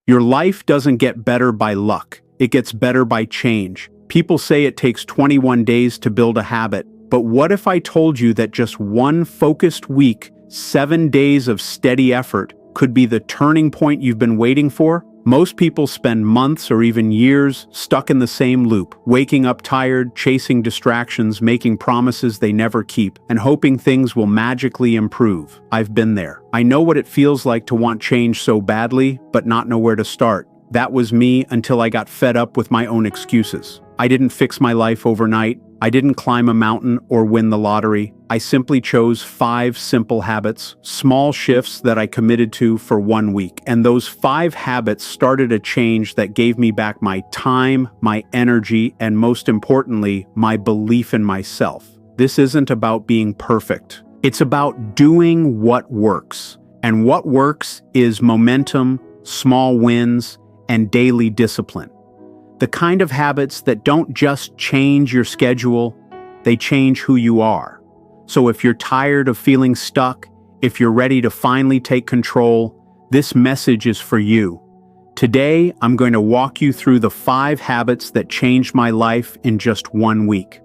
Your life doesn't get better by luck. It gets better by change. People say it takes 21 days to build a habit, but what if I told you that just one focused week, 7 days of steady effort, could be the turning point you've been waiting for? Most people spend months or even years stuck in the same loop, waking up tired, chasing distractions, making promises they never keep, and hoping things will magically improve. I've been there. I know what it feels like to want change so badly, but not know where to start. That was me until I got fed up with my own excuses. I didn't fix my life overnight. I didn't climb a mountain or win the lottery. I simply chose 5 simple habits, small shifts that I committed to for 1 week. And those 5 habits started a change that gave me back my time, my energy, and most importantly, my belief in myself. This isn't about being perfect. It's about doing what works. And what works is momentum, small wins, and daily discipline. The kind of habits that don't just change your schedule, they change who you are. So if you're tired of feeling stuck, if you're ready to finally take control, this message is for you. Today, I'm going to walk you through the 5 habits that changed my life in just 1 week.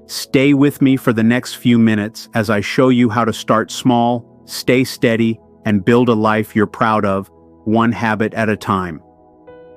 Stay with me for the next few minutes as I show you how to start small, stay steady, and build a life you're proud of, one habit at a time.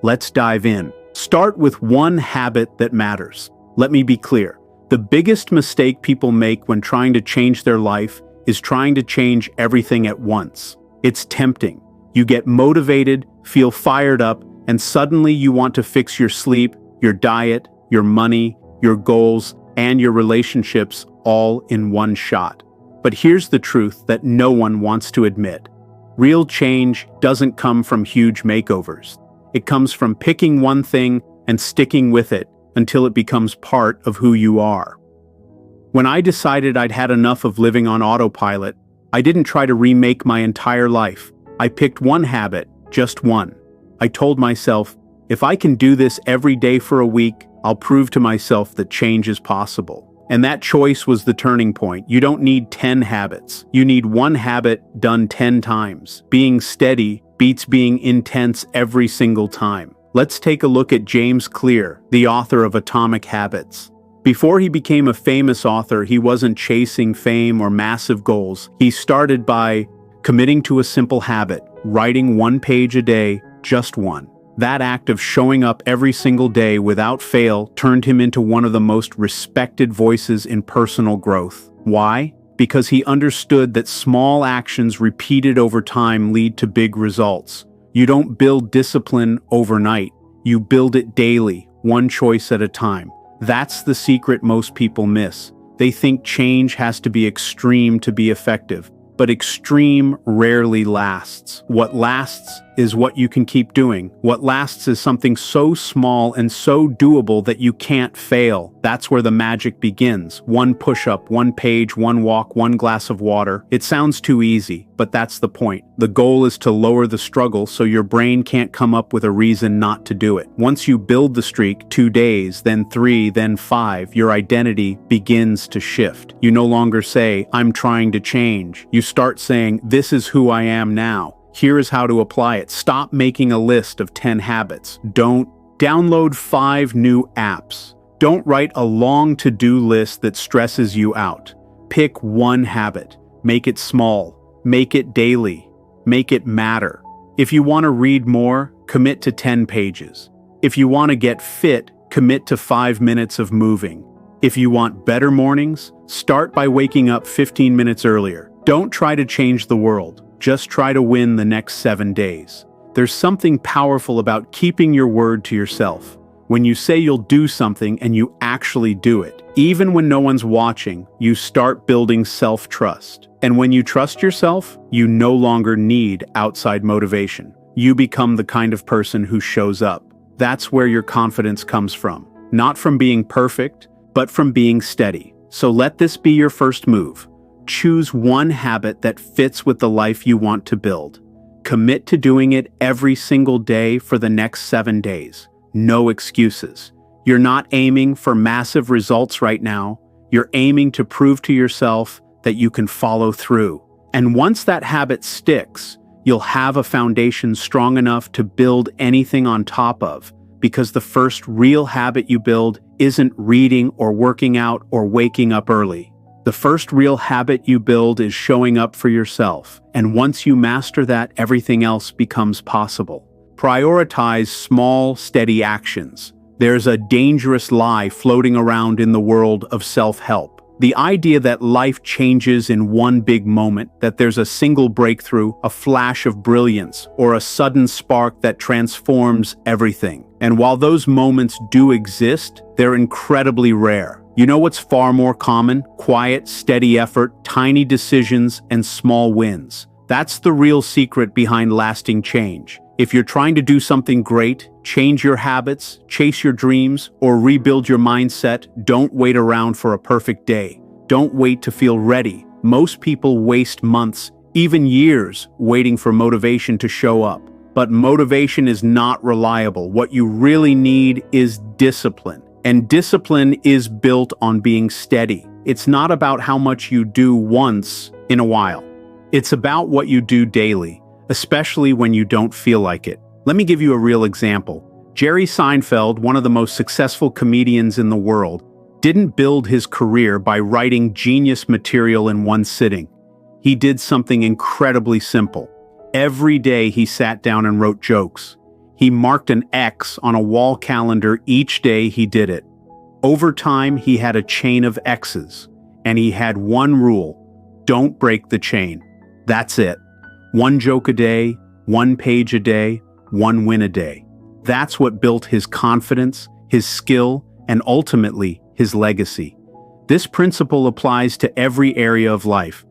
Let's dive in. Start with one habit that matters. Let me be clear. The biggest mistake people make when trying to change their life is trying to change everything at once. It's tempting. You get motivated, feel fired up, and suddenly you want to fix your sleep, your diet, your money, your goals, and your relationships all in one shot. But here's the truth that no one wants to admit. Real change doesn't come from huge makeovers. It comes from picking one thing and sticking with it until it becomes part of who you are. When I decided I'd had enough of living on autopilot, I didn't try to remake my entire life. I picked one habit, just one. I told myself, if I can do this every day for a week, I'll prove to myself that change is possible. And that choice was the turning point. You don't need 10 habits. You need one habit done 10 times. Being steady beats being intense every single time. Let's take a look at James Clear, the author of Atomic Habits. Before he became a famous author, he wasn't chasing fame or massive goals. He started by committing to a simple habit, writing 1 page a day, just one. That act of showing up every single day without fail turned him into one of the most respected voices in personal growth. Why? Because he understood that small actions repeated over time lead to big results. You don't build discipline overnight. You build it daily, one choice at a time. That's the secret most people miss. They think change has to be extreme to be effective, but extreme rarely lasts. What lasts is what you can keep doing. What lasts is something so small and so doable that you can't fail. That's where the magic begins. 1 push-up, 1 page, 1 walk, 1 glass of water. It sounds too easy, but that's the point. The goal is to lower the struggle so your brain can't come up with a reason not to do it. Once you build the streak, 2 days, then 3, then 5, your identity begins to shift. You no longer say, I'm trying to change. You start saying, this is who I am now. Here is how to apply it. Stop making a list of 10 habits. Don't download 5 new apps. Don't write a long to-do list that stresses you out. Pick one habit. Make it small. Make it daily. Make it matter. If you want to read more, commit to 10 pages. If you want to get fit, commit to 5 minutes of moving. If you want better mornings, start by waking up 15 minutes earlier. Don't try to change the world. Just try to win the next 7 days. There's something powerful about keeping your word to yourself. When you say you'll do something and you actually do it, even when no one's watching, you start building self-trust. And when you trust yourself, you no longer need outside motivation. You become the kind of person who shows up. That's where your confidence comes from. Not from being perfect, but from being steady. So let this be your first move. Choose one habit that fits with the life you want to build. Commit to doing it every single day for the next 7 days. No excuses. You're not aiming for massive results right now. You're aiming to prove to yourself that you can follow through. And once that habit sticks, you'll have a foundation strong enough to build anything on top of, because the first real habit you build isn't reading or working out or waking up early. The first real habit you build is showing up for yourself, and once you master that, everything else becomes possible. Prioritize small, steady actions. There's a dangerous lie floating around in the world of self-help. The idea that life changes in one big moment, that there's a single breakthrough, a flash of brilliance, or a sudden spark that transforms everything. And while those moments do exist, they're incredibly rare. You know what's far more common? Quiet, steady effort, tiny decisions, and small wins. That's the real secret behind lasting change. If you're trying to do something great, change your habits, chase your dreams, or rebuild your mindset, don't wait around for a perfect day. Don't wait to feel ready. Most people waste months, even years, waiting for motivation to show up. But motivation is not reliable. What you really need is discipline. And discipline is built on being steady. It's not about how much you do once in a while. It's about what you do daily, especially when you don't feel like it. Let me give you a real example. Jerry Seinfeld, one of the most successful comedians in the world, didn't build his career by writing genius material in one sitting. He did something incredibly simple. Every day he sat down and wrote jokes. He marked an X on a wall calendar each day he did it. Over time, he had a chain of X's, and he had one rule: don't break the chain. That's it. One joke a day, one page a day, one win a day. That's what built his confidence, his skill, and ultimately his legacy. This principle applies to every area of life.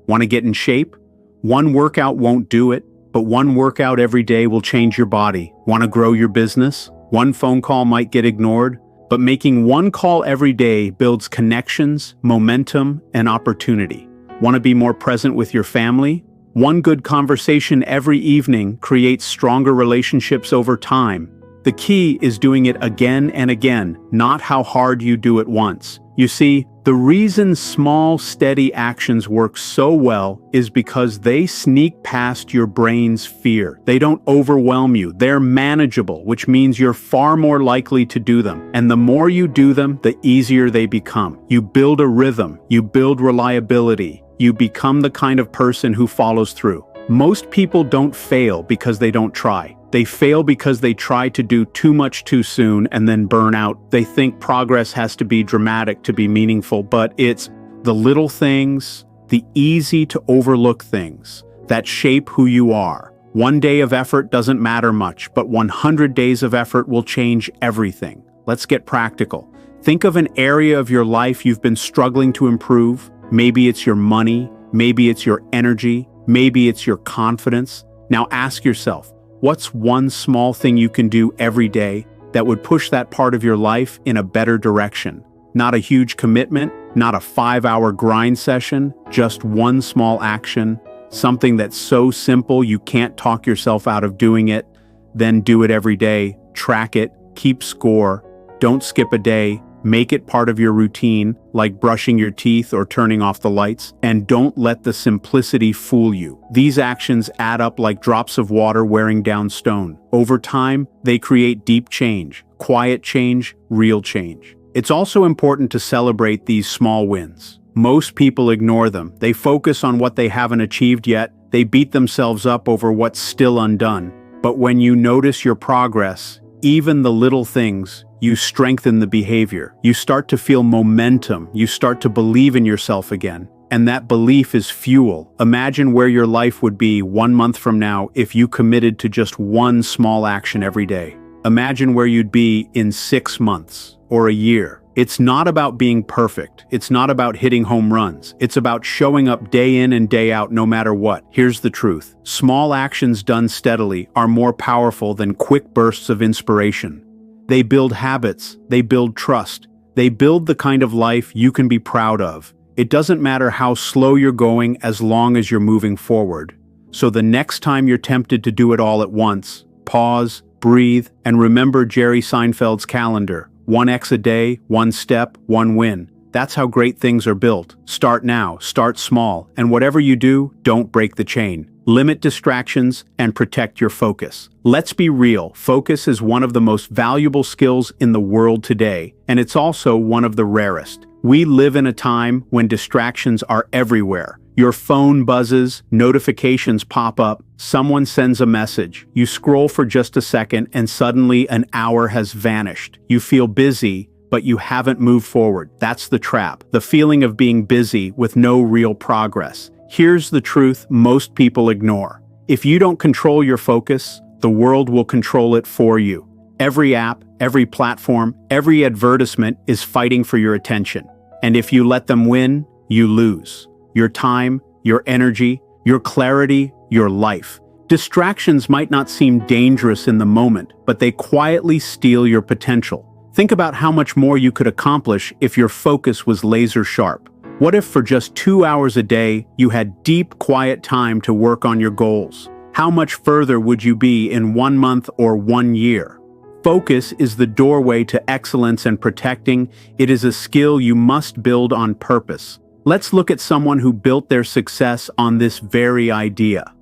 Want to get in shape? One workout won't do it, but one workout every day will change your body. Want to grow your business? One phone call might get ignored, but making one call every day builds connections, momentum, and opportunity. Want to be more present with your family? One good conversation every evening creates stronger relationships over time. The key is doing it again and again, not how hard you do it once. You see, the reason small, steady actions work so well is because they sneak past your brain's fear. They don't overwhelm you. They're manageable, which means you're far more likely to do them. And the more you do them, the easier they become. You build a rhythm. You build reliability. You become the kind of person who follows through. Most people don't fail because they don't try. They fail because they try to do too much too soon and then burn out. They think progress has to be dramatic to be meaningful, but it's the little things, the easy to overlook things that shape who you are. One day of effort doesn't matter much, but 100 days of effort will change everything. Let's get practical. Think of an area of your life you've been struggling to improve. Maybe it's your money, maybe it's your energy, maybe it's your confidence. Now ask yourself, what's one small thing you can do every day that would push that part of your life in a better direction? Not a huge commitment, not a 5-hour grind session, just one small action, something that's so simple you can't talk yourself out of doing it. Then do it every day, track it, keep score, don't skip a day. Make it part of your routine, like brushing your teeth or turning off the lights, and don't let the simplicity fool you. These actions add up like drops of water wearing down stone. Over time, they create deep change, quiet change, real change. It's also important to celebrate these small wins. Most people ignore them. They focus on what they haven't achieved yet. They beat themselves up over what's still undone. But when you notice your progress, even the little things, you strengthen the behavior. You start to feel momentum. You start to believe in yourself again. And that belief is fuel. Imagine where your life would be 1 month from now if you committed to just one small action every day. Imagine where you'd be in 6 months or a year. It's not about being perfect. It's not about hitting home runs. It's about showing up day in and day out no matter what. Here's the truth. Small actions done steadily are more powerful than quick bursts of inspiration. They build habits, they build trust, they build the kind of life you can be proud of. It doesn't matter how slow you're going as long as you're moving forward. So the next time you're tempted to do it all at once, pause, breathe, and remember Jerry Seinfeld's calendar. 1 X a day, 1 step, 1 win. That's how great things are built. Start now, start small, and whatever you do, don't break the chain. Limit distractions and protect your focus. Let's be real, focus is one of the most valuable skills in the world today, and it's also one of the rarest. We live in a time when distractions are everywhere. Your phone buzzes, notifications pop up, someone sends a message. You scroll for just a second and suddenly an hour has vanished. You feel busy, but you haven't moved forward. That's the trap. The feeling of being busy with no real progress. Here's the truth most people ignore. If you don't control your focus, the world will control it for you. Every app, every platform, every advertisement is fighting for your attention. And if you let them win, you lose. Your time, your energy, your clarity, your life. Distractions might not seem dangerous in the moment, but they quietly steal your potential. Think about how much more you could accomplish if your focus was laser sharp. What if for just 2 hours a day, you had deep, quiet time to work on your goals? How much further would you be in 1 month or 1 year? Focus is the doorway to excellence and protecting. It is a skill you must build on purpose. Let's look at someone who built their success on this very idea.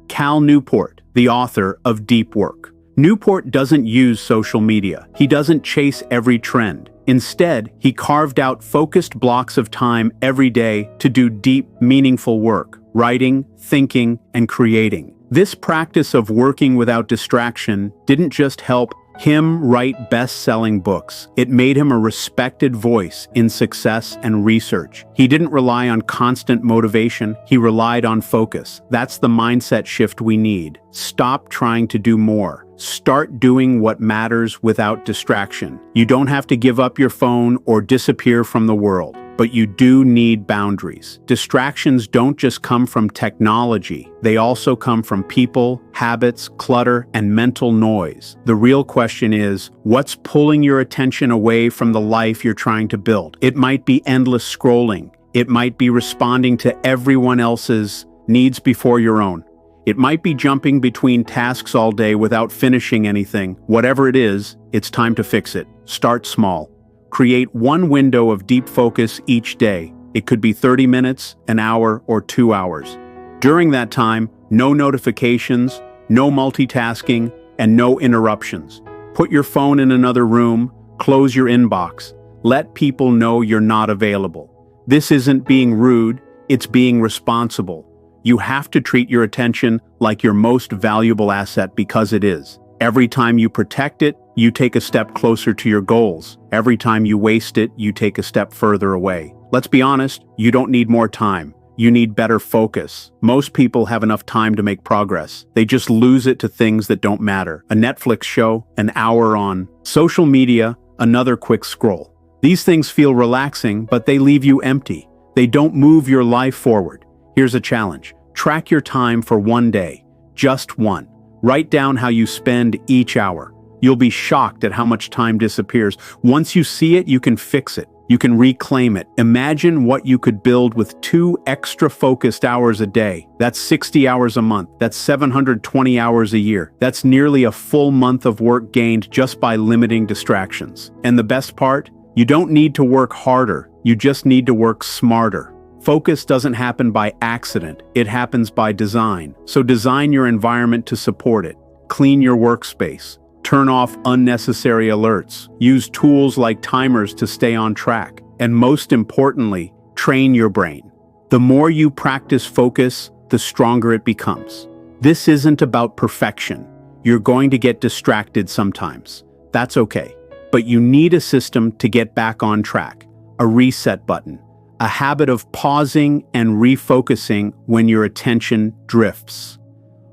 Cal Newport, the author of Deep Work. Newport doesn't use social media. He doesn't chase every trend. Instead, he carved out focused blocks of time every day to do deep, meaningful work, writing, thinking, and creating. This practice of working without distraction didn't just help him write best-selling books. It made him a respected voice in success and research. He didn't rely on constant motivation, he relied on focus. That's the mindset shift we need. Stop trying to do more. Start doing what matters without distraction. You don't have to give up your phone or disappear from the world, but you do need boundaries. Distractions don't just come from technology, they also come from people, habits, clutter, and mental noise. The real question is, what's pulling your attention away from the life you're trying to build? It might be endless scrolling. It might be responding to everyone else's needs before your own. It might be jumping between tasks all day without finishing anything. Whatever it is, it's time to fix it. Start small. Create one window of deep focus each day. It could be 30 minutes, an hour, or 2 hours. During that time, no notifications, no multitasking, and no interruptions. Put your phone in another room, close your inbox. Let people know you're not available. This isn't being rude, it's being responsible. You have to treat your attention like your most valuable asset because it is. Every time you protect it, you take a step closer to your goals. Every time you waste it, you take a step further away. Let's be honest, you don't need more time. You need better focus. Most people have enough time to make progress. They just lose it to things that don't matter. A Netflix show, an hour on social media, another quick scroll. These things feel relaxing, but they leave you empty. They don't move your life forward. Here's a challenge. Track your time for 1 day. Just one. Write down how you spend each hour. You'll be shocked at how much time disappears. Once you see it, you can fix it. You can reclaim it. Imagine what you could build with 2 extra focused hours a day. That's 60 hours a month. That's 720 hours a year. That's nearly a full month of work gained just by limiting distractions. And the best part? You don't need to work harder. You just need to work smarter. Focus doesn't happen by accident. It happens by design. So design your environment to support it. Clean your workspace. Turn off unnecessary alerts. Use tools like timers to stay on track. And most importantly, train your brain. The more you practice focus, the stronger it becomes. This isn't about perfection. You're going to get distracted sometimes. That's okay. But you need a system to get back on track. A reset button. A habit of pausing and refocusing when your attention drifts.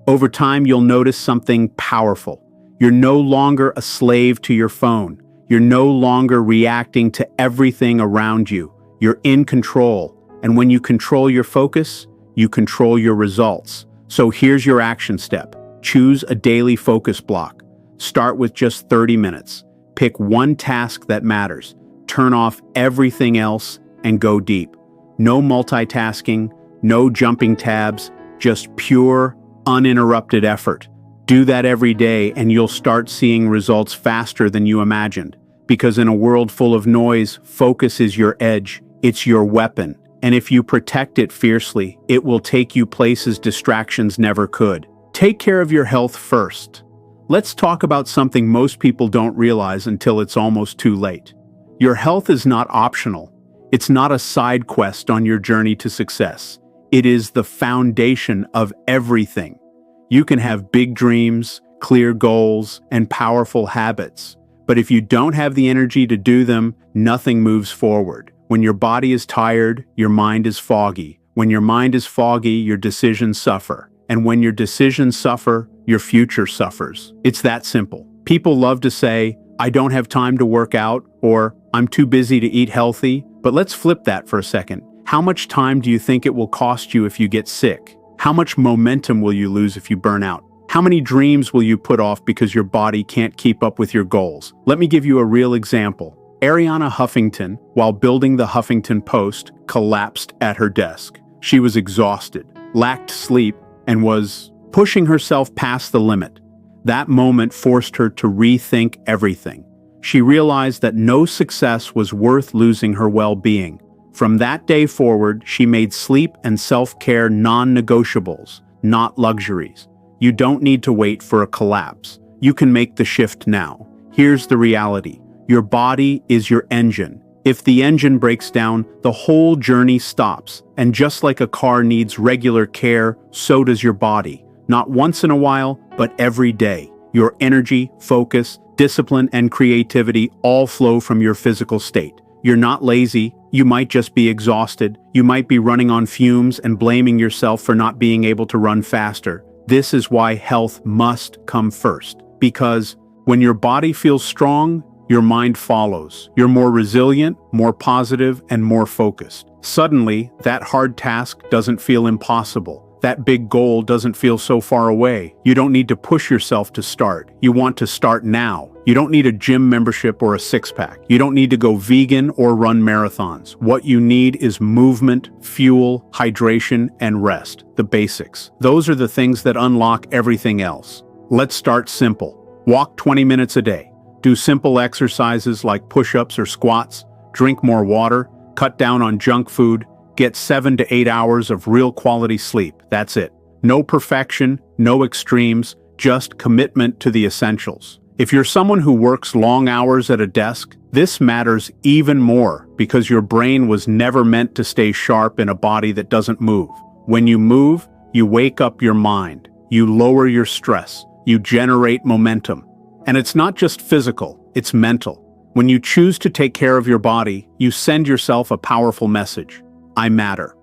Over time, you'll notice something powerful. You're no longer a slave to your phone. You're no longer reacting to everything around you. You're in control. And when you control your focus, you control your results. So here's your action step. Choose a daily focus block. Start with just 30 minutes. Pick one task that matters. Turn off everything else and go deep. No multitasking, no jumping tabs, just pure, uninterrupted effort. Do that every day and you'll start seeing results faster than you imagined. Because in a world full of noise, focus is your edge. It's your weapon, and if you protect it fiercely, it will take you places distractions never could. Take care of your health first. Let's talk about something most people don't realize until it's almost too late. Your health is not optional. It's not a side quest on your journey to success. It is the foundation of everything. You can have big dreams, clear goals, and powerful habits, but if you don't have the energy to do them, nothing moves forward. When your body is tired, your mind is foggy. When your mind is foggy, your decisions suffer. And when your decisions suffer, your future suffers. It's that simple. People love to say, "I don't have time to work out," or "I'm too busy to eat healthy." But let's flip that for a second. How much time do you think it will cost you if you get sick? How much momentum will you lose if you burn out? How many dreams will you put off because your body can't keep up with your goals? Let me give you a real example. Arianna Huffington, while building the Huffington Post, collapsed at her desk. She was exhausted, lacked sleep, and was pushing herself past the limit. That moment forced her to rethink everything. She realized that no success was worth losing her well-being. From that day forward, she made sleep and self-care non-negotiables, not luxuries. You don't need to wait for a collapse. You can make the shift now. Here's the reality. Your body is your engine. If the engine breaks down, the whole journey stops. And just like a car needs regular care, so does your body. Not once in a while, but every day. Your energy, focus, discipline, and creativity all flow from your physical state. You're not lazy. You might just be exhausted. You might be running on fumes and blaming yourself for not being able to run faster. This is why health must come first. Because when your body feels strong, your mind follows. You're more resilient, more positive, and more focused. Suddenly, that hard task doesn't feel impossible. That big goal doesn't feel so far away. You don't need to push yourself to start. You want to start now. You don't need a gym membership or a six-pack. You don't need to go vegan or run marathons. What you need is movement, fuel, hydration, and rest. The basics. Those are the things that unlock everything else. Let's start simple. Walk 20 minutes a day. Do simple exercises like push-ups or squats. Drink more water. Cut down on junk food. Get 7 to 8 hours of real quality sleep. That's it. No perfection, no extremes, just commitment to the essentials. If you're someone who works long hours at a desk, this matters even more because your brain was never meant to stay sharp in a body that doesn't move. When you move, you wake up your mind. You lower your stress. You generate momentum. And it's not just physical, it's mental. When you choose to take care of your body, you send yourself a powerful message. I matter.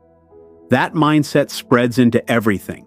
That mindset spreads into everything.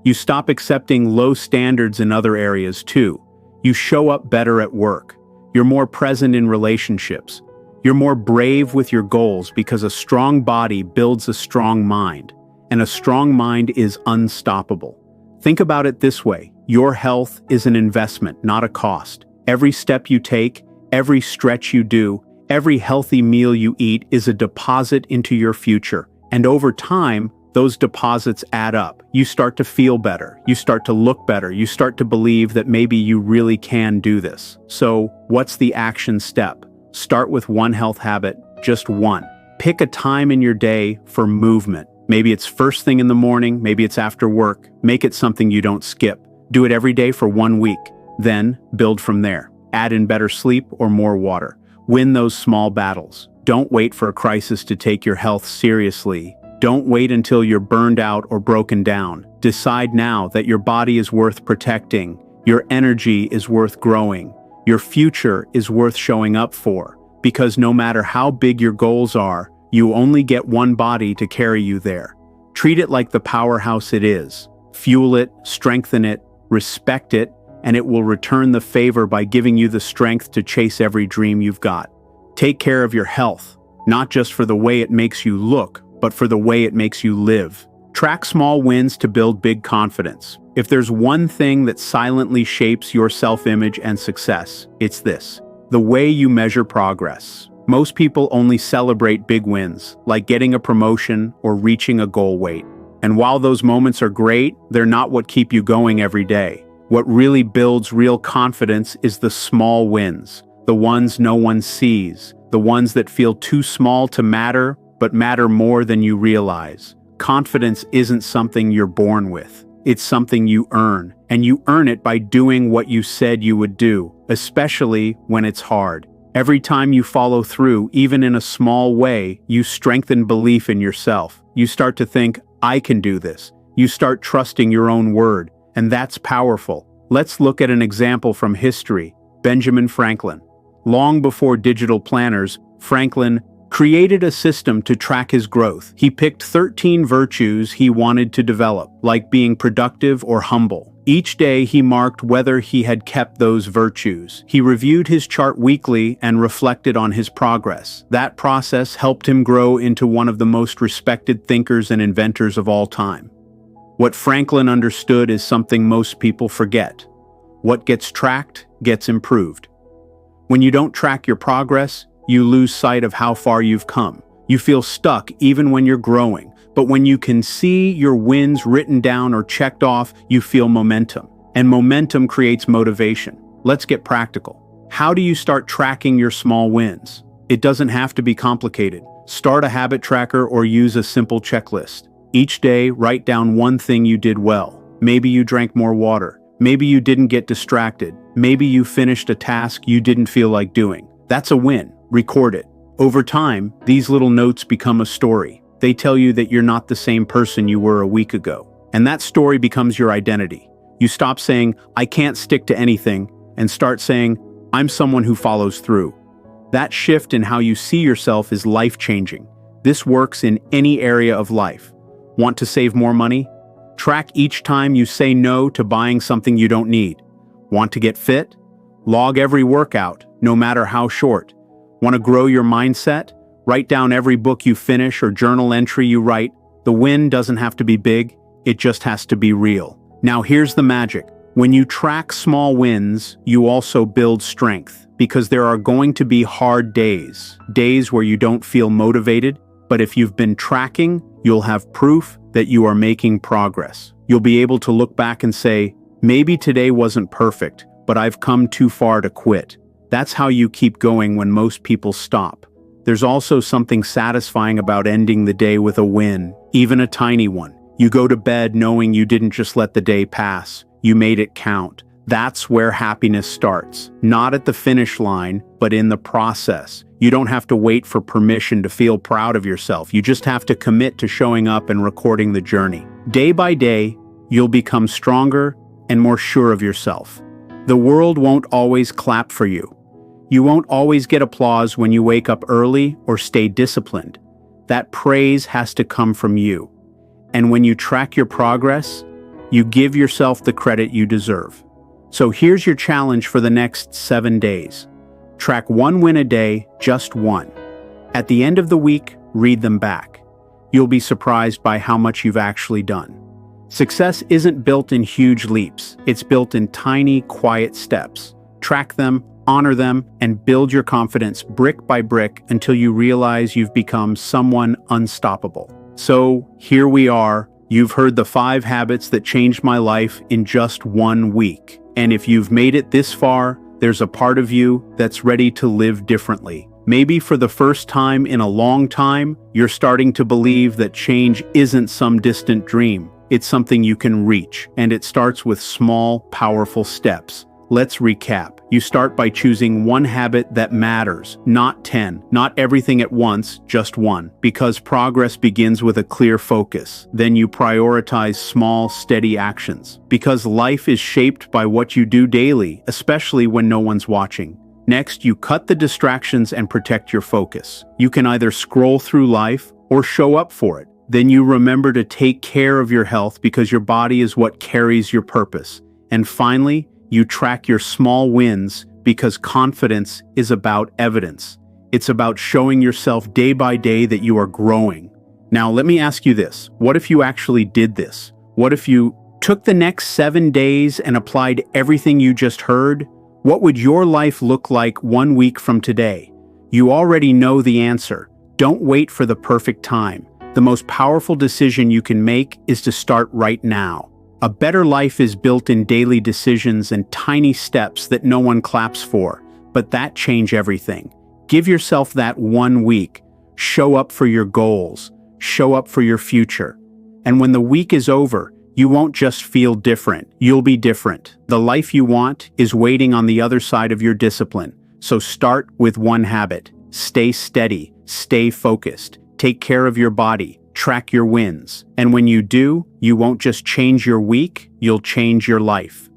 You stop accepting low standards in other areas too. You show up better at work. You're more present in relationships. You're more brave with your goals because a strong body builds a strong mind, and a strong mind is unstoppable. Think about it this way. Your health is an investment, not a cost. Every step you take, every stretch you do, every healthy meal you eat is a deposit into your future. And over time, those deposits add up. You start to feel better. You start to look better. You start to believe that maybe you really can do this. So, what's the action step? Start with one health habit, just one. Pick a time in your day for movement. Maybe it's first thing in the morning, maybe it's after work. Make it something you don't skip. Do it every day for 1 week. Then, build from there. Add in better sleep or more water. Win those small battles. Don't wait for a crisis to take your health seriously. Don't wait until you're burned out or broken down. Decide now that your body is worth protecting. Your energy is worth growing. Your future is worth showing up for. Because no matter how big your goals are, you only get one body to carry you there. Treat it like the powerhouse it is. Fuel it, strengthen it, respect it, and it will return the favor by giving you the strength to chase every dream you've got. Take care of your health, not just for the way it makes you look, but for the way it makes you live. Track small wins to build big confidence. If there's one thing that silently shapes your self-image and success, it's this: the way you measure progress. Most people only celebrate big wins, like getting a promotion or reaching a goal weight. And while those moments are great, they're not what keep you going every day. What really builds real confidence is the small wins, the ones no one sees, the ones that feel too small to matter, but matter more than you realize. Confidence isn't something you're born with. It's something you earn, and you earn it by doing what you said you would do, especially when it's hard. Every time you follow through, even in a small way, you strengthen belief in yourself. You start to think, I can do this. You start trusting your own word, and that's powerful. Let's look at an example from history. Benjamin Franklin. Long before digital planners, Franklin created a system to track his growth. He picked 13 virtues he wanted to develop, like being productive or humble. Each day he marked whether he had kept those virtues. He reviewed his chart weekly and reflected on his progress. That process helped him grow into one of the most respected thinkers and inventors of all time. What Franklin understood is something most people forget. What gets tracked gets improved. When you don't track your progress, you lose sight of how far you've come. You feel stuck even when you're growing, but when you can see your wins written down or checked off, you feel momentum. And momentum creates motivation. Let's get practical. How do you start tracking your small wins? It doesn't have to be complicated. Start a habit tracker or use a simple checklist. Each day, write down one thing you did well. Maybe you drank more water. Maybe you didn't get distracted. Maybe you finished a task you didn't feel like doing. That's a win. Record it. Over time, these little notes become a story. They tell you that you're not the same person you were a week ago. And that story becomes your identity. You stop saying, I can't stick to anything, and start saying, I'm someone who follows through. That shift in how you see yourself is life-changing. This works in any area of life. Want to save more money? Track each time you say no to buying something you don't need. Want to get fit? Log every workout, no matter how short. Want to grow your mindset? Write down every book you finish or journal entry you write. The win doesn't have to be big, it just has to be real. Now here's the magic. When you track small wins, you also build strength, because there are going to be hard days where you don't feel motivated, but if you've been tracking, you'll have proof that you are making progress. You'll be able to look back and say, maybe today wasn't perfect, but I've come too far to quit. That's how you keep going when most people stop. There's also something satisfying about ending the day with a win, even a tiny one. You go to bed knowing you didn't just let the day pass, you made it count. That's where happiness starts. Not at the finish line, but in the process. You don't have to wait for permission to feel proud of yourself. You just have to commit to showing up and recording the journey. Day by day, you'll become stronger and more sure of yourself. The world won't always clap for you. You won't always get applause when you wake up early or stay disciplined. That praise has to come from you. And when you track your progress, you give yourself the credit you deserve. So here's your challenge for the next 7 days. Track one win a day, just one. At the end of the week, read them back. You'll be surprised by how much you've actually done. Success isn't built in huge leaps. It's built in tiny, quiet steps. Track them, honor them, and build your confidence brick by brick until you realize you've become someone unstoppable. So here we are. You've heard the 5 habits that changed my life in just 1 week. And if you've made it this far, there's a part of you that's ready to live differently. Maybe for the first time in a long time, you're starting to believe that change isn't some distant dream. It's something you can reach, and it starts with small, powerful steps. Let's recap. You start by choosing one habit that matters, not 10. Not everything at once, just one. Because progress begins with a clear focus. Then you prioritize small, steady actions. Because life is shaped by what you do daily, especially when no one's watching. Next, you cut the distractions and protect your focus. You can either scroll through life or show up for it. Then you remember to take care of your health because your body is what carries your purpose. And finally, you track your small wins because confidence is about evidence. It's about showing yourself day by day that you are growing. Now, let me ask you this. What if you actually did this? What if you took the next 7 days and applied everything you just heard? What would your life look like 1 week from today? You already know the answer. Don't wait for the perfect time. The most powerful decision you can make is to start right now. A better life is built in daily decisions and tiny steps that no one claps for, but that change everything. Give yourself that 1 week. Show up for your goals. Show up for your future. And when the week is over, you won't just feel different, you'll be different. The life you want is waiting on the other side of your discipline. So start with one habit. Stay steady, stay focused, take care of your body, track your wins. And when you do, you won't just change your week, you'll change your life.